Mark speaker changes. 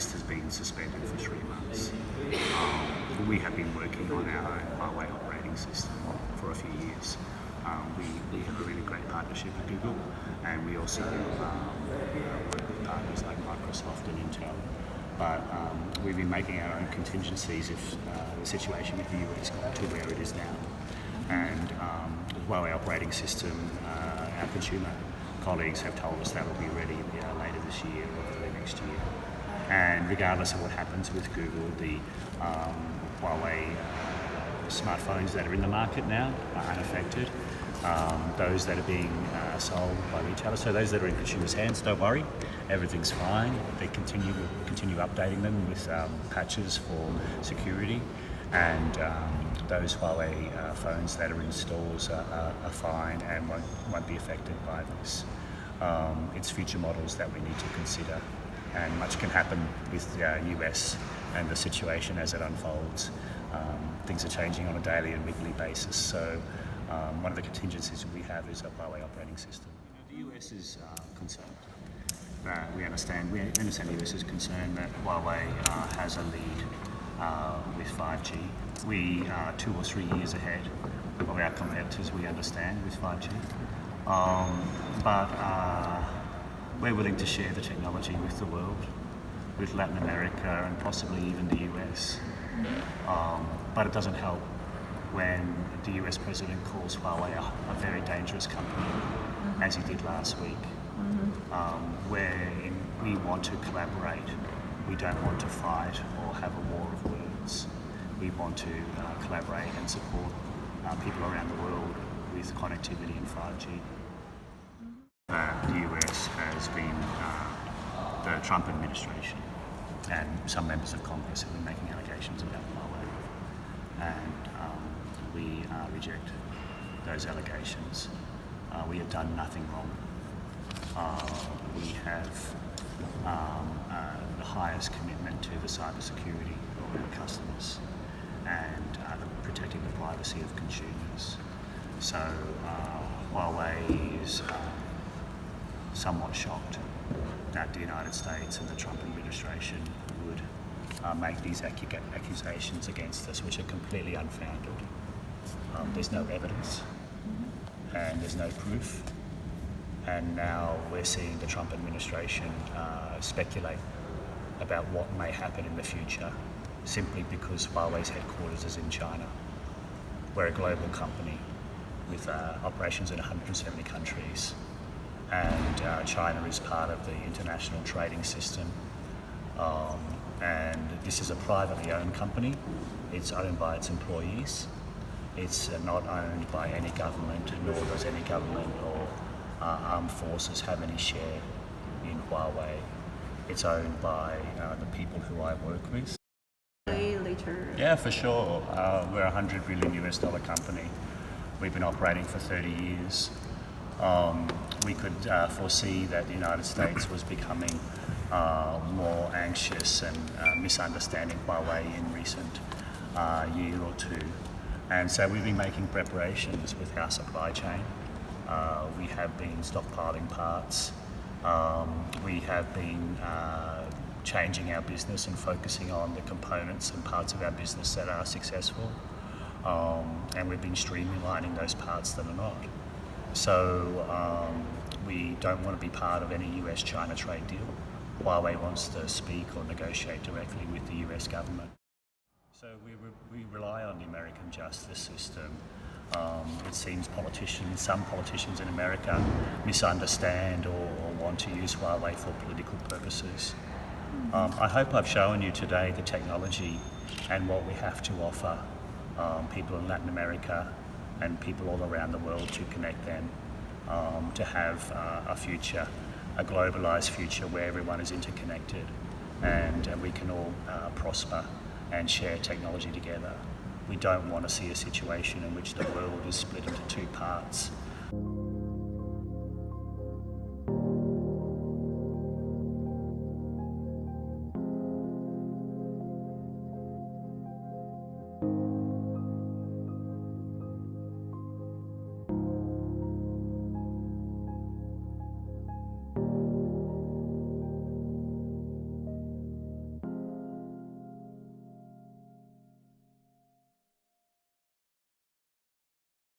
Speaker 1: list has been suspended for 3 months. We have been working on our own HUAWEI operating system for a few years. We have a really great partnership with Google, and we also work with partners like Microsoft and Intel. But we've been making our own contingencies if the situation with the US got to where it is now. And the HUAWEI operating system, our consumer colleagues have told us that will be ready later this year or early next year. And regardless of what happens with Google, the HUAWEI smartphones that are in the market now are unaffected. Those that are being sold by retailers, so those that are in consumers' hands, don't worry, everything's fine. They continue updating them with patches for security, and those HUAWEI phones that are in stores are fine and won't be affected by this. It's future models that we need to consider, and much can happen with the US and the situation as it unfolds. Things are changing on a daily and weekly basis, so one of the contingencies we have is a HUAWEI operating system. The US is concerned. We understand the US is concerned that HUAWEI has a lead with 5G. We are 2 or 3 years ahead of our competitors, we understand, with 5G. But we're willing to share the technology with the world, with Latin America and possibly even the US. But it doesn't help when the US president calls HUAWEI a very dangerous company, as he did last week. Wherein we want to collaborate. We don't want to fight or have a war of words. We want to collaborate and support people around the world with connectivity and 5G. The US has been, the Trump administration and some members of Congress have been making allegations about HUAWEI, and we reject those allegations. We have done nothing wrong. We have the highest commitment to the cybersecurity of our customers and protecting the privacy of consumers. So HUAWEI is somewhat shocked that the United States and the Trump administration would make these accusations against us, which are completely unfounded. There's no evidence and there's no proof. And now we're seeing the Trump administration speculate about what may happen in the future simply because HUAWEI's headquarters is in China. We're a global company with operations in 170 countries, and China is part of the international trading system. And this is a privately owned company. It's owned by its employees. It's not owned by any government, nor does any government or armed forces have any share in HUAWEI. It's owned by the people who I work with.
Speaker 2: Later.
Speaker 1: Yeah, for sure. We're a $100 billion US company. We've been operating for 30 years. We could foresee that the United States was becoming more anxious and misunderstanding HUAWEI in recent year or two. And so we've been making preparations with our supply chain. We have been stockpiling parts. We have been changing our business and focusing on the components and parts of our business that are successful. And we've been streamlining those parts that are not. So we don't want to be part of any US-China trade deal. HUAWEI wants to speak or negotiate directly with the US government. So we rely on the American justice system. It seems some politicians in America misunderstand or want to use HUAWEI for political purposes. I hope I've shown you today the technology and what we have to offer people in Latin America and people all around the world to connect them, to have a future, a globalized future where everyone is interconnected and we can all prosper and share technology together. We don't want to see a situation in which the world is split into two parts